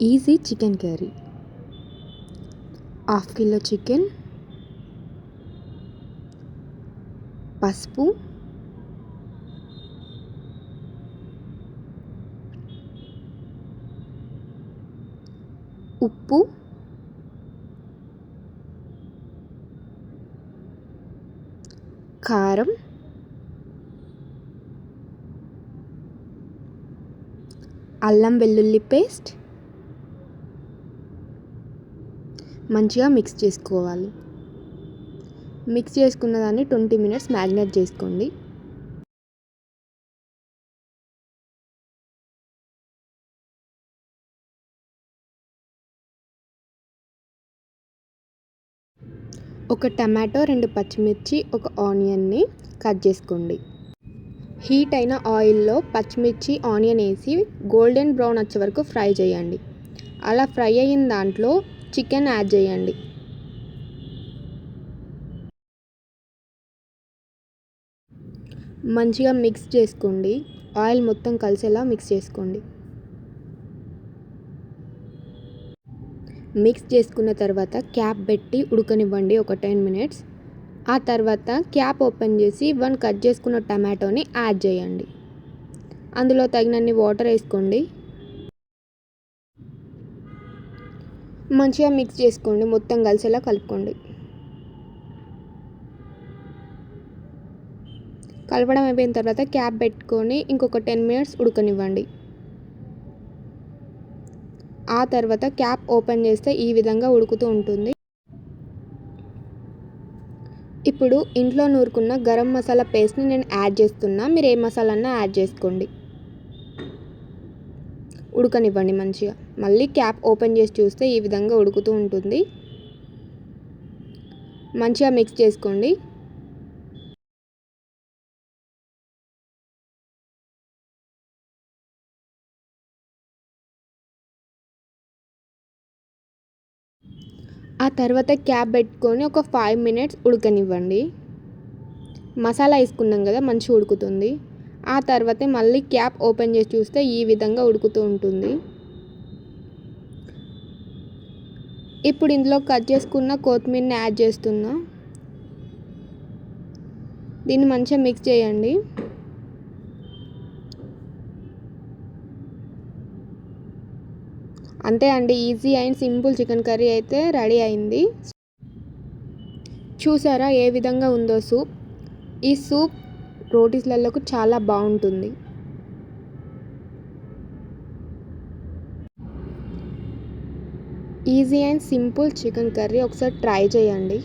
Easy chicken curry. Half kilo chicken, పసుపు, ఉప్పు, కారం, అల్లం వెల్లుల్లి పేస్ట్ మంచిగా మిక్స్ చేసుకోవాలి. మిక్స్ చేసుకున్న దాన్ని 20 మినిట్స్ మ్యారినేట్ చేసుకోండి. ఒక టమాటో, 2 పచ్చిమిర్చి, ఒక ఆనియన్ని కట్ చేసుకోండి. హీట్ అయిన ఆయిల్లో పచ్చిమిర్చి, ఆనియన్ వేసి గోల్డెన్ బ్రౌన్ వచ్చే వరకు ఫ్రై చేయండి. అలా ఫ్రై అయిన దాంట్లో చికెన్ యాడ్ చేయండి. మంచిగా మిక్స్ చేసుకోండి. ఆయిల్ మొత్తం కలిసేలా మిక్స్ చేసుకోండి. మిక్స్ చేసుకున్న తర్వాత క్యాప్ పెట్టి ఉడకనివ్వండి ఒక 10 మినిట్స్. ఆ తర్వాత క్యాప్ ఓపెన్ చేసి 1 కట్ చేసుకున్న టమాటోని యాడ్ చేయండి. అందులో తగినన్ని వాటర్ వేసుకోండి. మంచిగా మిక్స్ చేసుకోండి. మొత్తం కలిసేలా కలుపుకోండి. కలపడం అయిపోయిన తర్వాత క్యాప్ పెట్టుకొని ఇంకొక 10 మినిట్స్ ఉడకనివ్వండి. ఆ తర్వాత క్యాప్ ఓపెన్ చేస్తే ఈ విధంగా ఉడుకుతూ ఉంటుంది. ఇప్పుడు ఇంట్లో నూరుకున్న గరం మసాలా పేస్ట్ని నేను యాడ్ చేస్తున్నా. మీరు ఏ మసాలా అన్నా యాడ్ చేసుకోండి. ఉడకనివ్వండి మంచిగా. మళ్ళీ క్యాప్ ఓపెన్ చేసి చూస్తే ఈ విధంగా ఉడుకుతూ ఉంటుంది. మంచిగా మిక్స్ చేసుకోండి. ఆ తర్వాత క్యాప్ పెట్టుకొని ఒక 5 మినిట్స్ ఉడకనివ్వండి. మసాలా వేసుకున్నాం కదా, మంచిగా ఉడుకుతుంది. ఆ తర్వాత మళ్ళీ క్యాప్ ఓపెన్ చేసి చూస్తే ఈ విధంగా ఉడుకుతూ ఉంటుంది. ఇప్పుడు ఇందులో కట్ చేసుకున్న కొత్తిమీరని యాడ్ చేస్తున్నా. దీన్ని మంచిగా మిక్స్ చేయండి. అంతే అండి, easy and simple chicken curry అయితే రెడీ అయింది. చూసారా ఏ విధంగా ఉందో సూప్. ఈ సూప్ రోటీస్లకు చాలా బాగుంటుంది. Easy and simple chicken curry ఒకసారి ట్రై చేయండి.